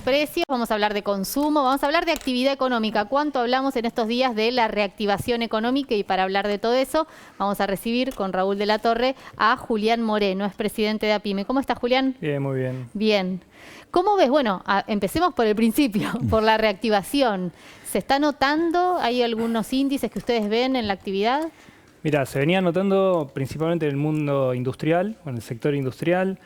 precios, vamos a hablar de consumo, vamos a hablar de actividad económica. ¿Cuánto hablamos en estos días de la reactivación económica? Y para hablar de todo eso, vamos a recibir con Raúl de la Torre a Julián Moreno, es presidente de APYME. ¿Cómo estás, Julián? Bien, muy bien. Bien. ¿Cómo ves? Bueno, empecemos por el principio, por la reactivación. ¿Se está notando? ¿Hay algunos índices que ustedes ven en la actividad? Mira, se venía notando principalmente en el mundo industrial, en el sector industrial.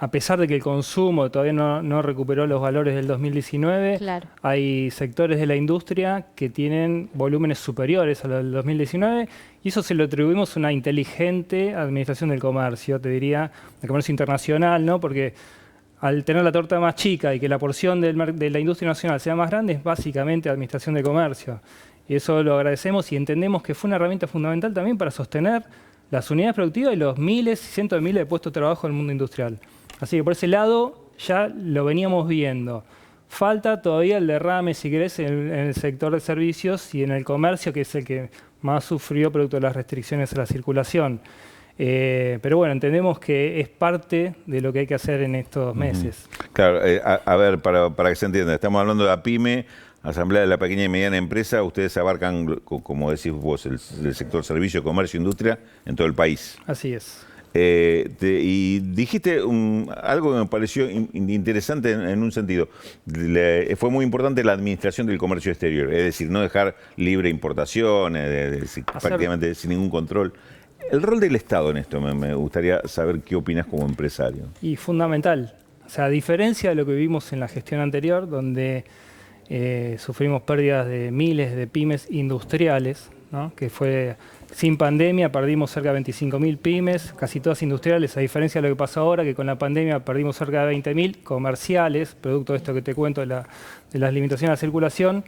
A pesar de que el consumo todavía no recuperó los valores del 2019, claro, hay sectores de la industria que tienen volúmenes superiores a los del 2019 y eso se lo atribuimos a una inteligente administración del comercio, te diría, del comercio internacional, ¿no? Porque al tener la torta más chica y que la porción de la industria nacional sea más grande, es básicamente administración de comercio. Y eso lo agradecemos y entendemos que fue una herramienta fundamental también para sostener las unidades productivas y los miles y cientos de miles de puestos de trabajo en el mundo industrial. Así que por ese lado ya lo veníamos viendo. Falta todavía el derrame, si querés, en el sector de servicios y en el comercio, que es el que más sufrió producto de las restricciones a la circulación. Pero bueno, entendemos que es parte de lo que hay que hacer en estos meses. Claro, a ver, para que se entienda, estamos hablando de APYME, Asamblea de la Pequeña y Mediana Empresa. Ustedes abarcan, como decís vos, el sector servicio, comercio, industria en todo el país. Así es. Y dijiste algo que me pareció interesante en un sentido. Fue muy importante la administración del comercio exterior, es decir, no dejar libre importaciones, prácticamente sin ningún control. El rol del Estado en esto, me gustaría saber qué opinas como empresario. Y fundamental. O sea, a diferencia de lo que vivimos en la gestión anterior, donde sufrimos pérdidas de miles de pymes industriales, ¿no? Que fue sin pandemia, perdimos cerca de 25.000 pymes, casi todas industriales, a diferencia de lo que pasó ahora, que con la pandemia perdimos cerca de 20.000 comerciales, producto de esto que te cuento de las limitaciones a la circulación.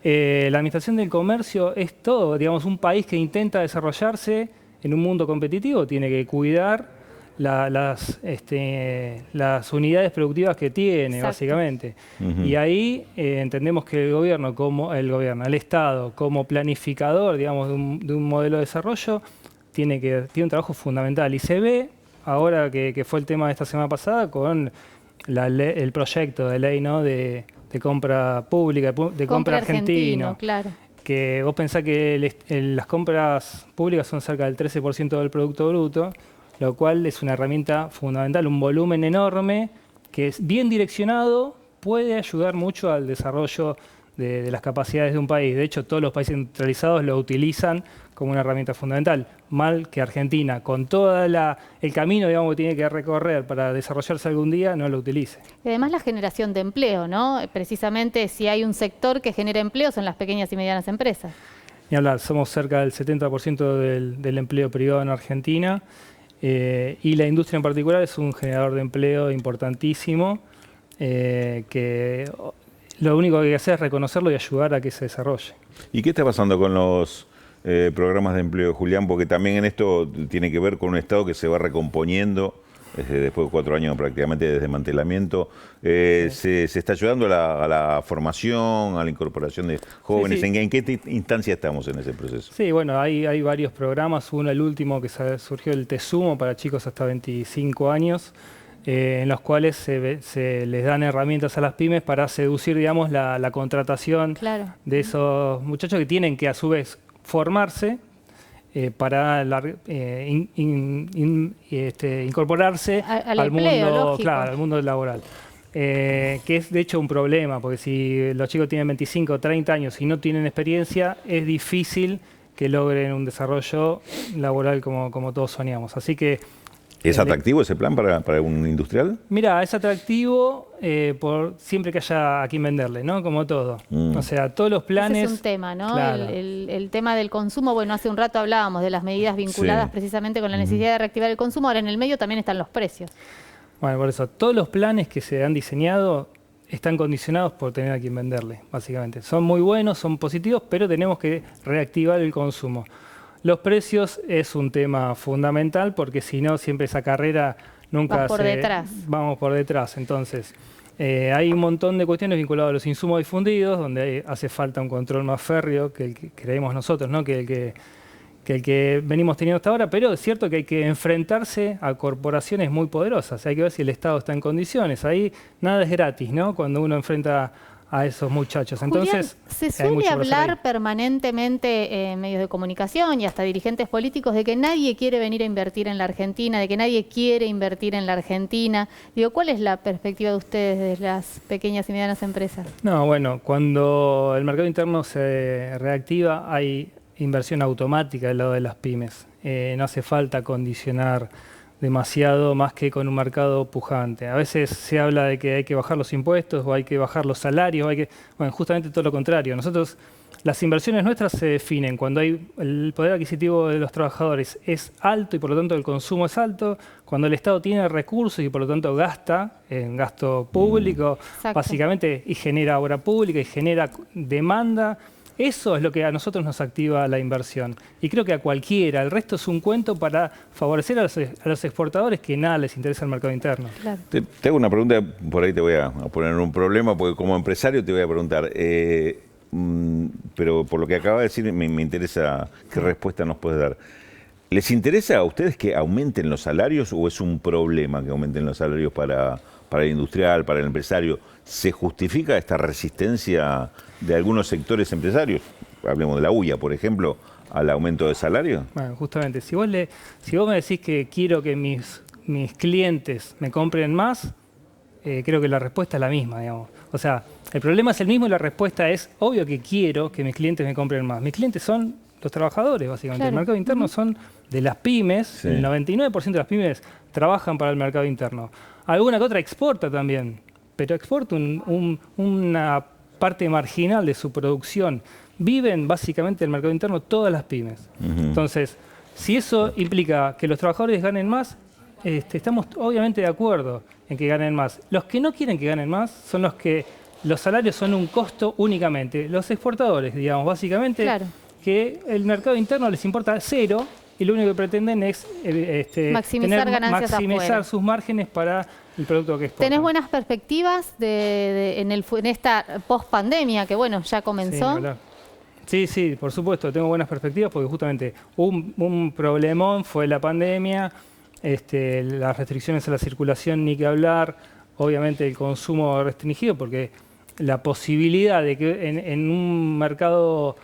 La administración del comercio es todo, digamos, un país que intenta desarrollarse en un mundo competitivo, tiene que cuidar las unidades productivas que tiene, exacto, básicamente. Y ahí entendemos que el Estado, como planificador, digamos, de un modelo de desarrollo, tiene un trabajo fundamental. Y se ve, ahora que fue el tema de esta semana pasada, con el proyecto de ley, ¿no? de compra pública, de compra argentino. Claro. Que vos pensás que las compras públicas son cerca del 13% del Producto Bruto, lo cual es una herramienta fundamental, un volumen enorme que es bien direccionado, puede ayudar mucho al desarrollo de las capacidades de un país. De hecho, todos los países industrializados lo utilizan como una herramienta fundamental. Mal que Argentina, con todo el camino, digamos, que tiene que recorrer para desarrollarse algún día, no lo utilice. Y además la generación de empleo, ¿no? Precisamente si hay un sector que genera empleo son las pequeñas y medianas empresas. Ni hablar, somos cerca del 70% del empleo privado en Argentina. Y la industria en particular es un generador de empleo importantísimo, que lo único que hay que hacer es reconocerlo y ayudar a que se desarrolle. ¿Y qué está pasando con los programas de empleo, Julián? Porque también en esto tiene que ver con un Estado que se va recomponiendo después de 4 años prácticamente de desmantelamiento. Sí. Se está ayudando a la formación, a la incorporación de jóvenes. Sí, sí. ¿En qué instancia estamos en ese proceso? Sí, bueno, hay varios programas. Uno, el último, que surgió, el Tesumo, para chicos hasta 25 años, en los cuales se les dan herramientas a las pymes para seducir, digamos, la contratación, claro, de esos muchachos que tienen que, a su vez, formarse para incorporarse al mundo, claro, al mundo laboral. Que es de hecho un problema, porque si los chicos tienen 25 o 30 años y no tienen experiencia, es difícil que logren un desarrollo laboral como todos soñamos. Así que ¿es atractivo ese plan para un industrial? Mira, es atractivo siempre que haya a quien venderle, ¿no? Como todo. O sea, todos los planes... Ese es un tema, ¿no? Claro. El tema del consumo. Bueno, hace un rato hablábamos de las medidas vinculadas, sí, precisamente con la necesidad de reactivar el consumo. Ahora en el medio también están los precios. Bueno, por eso, todos los planes que se han diseñado están condicionados por tener a quien venderle, básicamente. Son muy buenos, son positivos, pero tenemos que reactivar el consumo. Los precios es un tema fundamental, porque si no, siempre esa carrera nunca vamos por detrás. Entonces, hay un montón de cuestiones vinculadas a los insumos difundidos, donde hace falta un control más férreo que el que creemos nosotros, ¿no? que el que venimos teniendo hasta ahora, pero es cierto que hay que enfrentarse a corporaciones muy poderosas. Hay que ver si el Estado está en condiciones. Ahí nada es gratis, ¿no? Cuando uno enfrenta a esos muchachos. Entonces, Julián, se suele hablar permanentemente en medios de comunicación y hasta dirigentes políticos de que nadie quiere venir a invertir en la Argentina, de que nadie quiere invertir en la Argentina. Digo, ¿cuál es la perspectiva de ustedes de las pequeñas y medianas empresas? No, bueno, cuando el mercado interno se reactiva hay inversión automática del lado de las pymes. No hace falta condicionar demasiado más que con un mercado pujante. A veces se habla de que hay que bajar los impuestos o hay que bajar los salarios, bueno, justamente todo lo contrario. Nosotros, las inversiones nuestras se definen cuando el poder adquisitivo de los trabajadores es alto y por lo tanto el consumo es alto, cuando el Estado tiene recursos y por lo tanto gasta en gasto público, básicamente, y genera obra pública y genera demanda. Eso es lo que a nosotros nos activa la inversión. Y creo que a cualquiera. El resto es un cuento para favorecer a los exportadores que nada les interesa el mercado interno. Claro. Te hago una pregunta, por ahí te voy a poner en un problema, porque como empresario te voy a preguntar, pero por lo que acaba de decir me interesa qué respuesta nos puedes dar. ¿Les interesa a ustedes que aumenten los salarios o es un problema que aumenten los salarios para el industrial, para el empresario? ¿Se justifica esta resistencia de algunos sectores empresarios? Hablemos de la UIA, por ejemplo, al aumento de salario. Bueno, justamente, si vos me decís que quiero que mis clientes me compren más, creo que la respuesta es la misma, digamos. O sea, el problema es el mismo y la respuesta es, obvio que quiero que mis clientes me compren más. Mis clientes son los trabajadores, básicamente. Claro. El mercado interno son de las pymes, sí. El 99% de las pymes trabajan para el mercado interno. Alguna que otra exporta también, pero exporta una parte marginal de su producción. Viven básicamente el mercado interno todas las pymes. Entonces, si eso implica que los trabajadores ganen más, estamos obviamente de acuerdo en que ganen más. Los que no quieren que ganen más son los que los salarios son un costo únicamente. Los exportadores, digamos, básicamente, claro. Que el mercado interno les importa cero y lo único que pretenden es maximizar sus márgenes para el producto que exportan. ¿Tenés buenas perspectivas en esta post-pandemia que, bueno, ya comenzó? Sí, por supuesto, tengo buenas perspectivas porque justamente un problemón fue la pandemia, las restricciones a la circulación ni que hablar, obviamente el consumo restringido porque la posibilidad de que en un mercado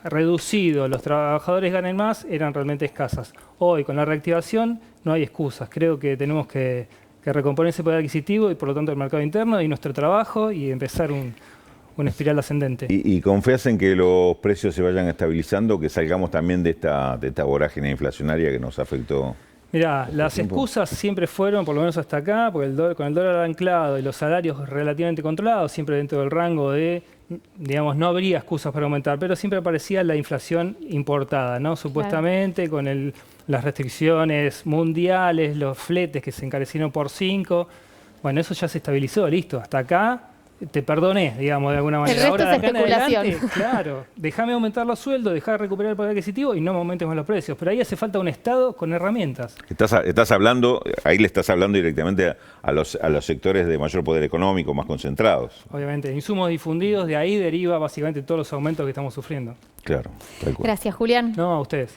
reducido los trabajadores ganen más eran realmente escasas. Hoy con la reactivación no hay excusas, creo que tenemos que recomponer ese poder adquisitivo y por lo tanto el mercado interno y nuestro trabajo y empezar una espiral ascendente. ¿Y confías en que los precios se vayan estabilizando, que salgamos también de esta vorágine inflacionaria que nos afectó? Mirá, las excusas siempre fueron, por lo menos hasta acá, porque con el dólar anclado y los salarios relativamente controlados, siempre dentro del rango de, digamos, no habría excusas para aumentar, pero siempre aparecía la inflación importada, ¿no? Supuestamente, claro. Con las restricciones mundiales, los fletes que se encarecieron por 5. Bueno, eso ya se estabilizó, listo, hasta acá te perdoné, digamos, de alguna manera. El resto ahora, es especulación. Adelante, claro, déjame aumentar los sueldos, dejar de recuperar el poder adquisitivo y no me aumentemos los precios. Pero ahí hace falta un Estado con herramientas. Estás hablando, ahí le estás hablando directamente a los sectores de mayor poder económico, más concentrados. Obviamente, insumos difundidos, de ahí deriva básicamente todos los aumentos que estamos sufriendo. Claro, tal cual. Gracias, Julián. No, a ustedes.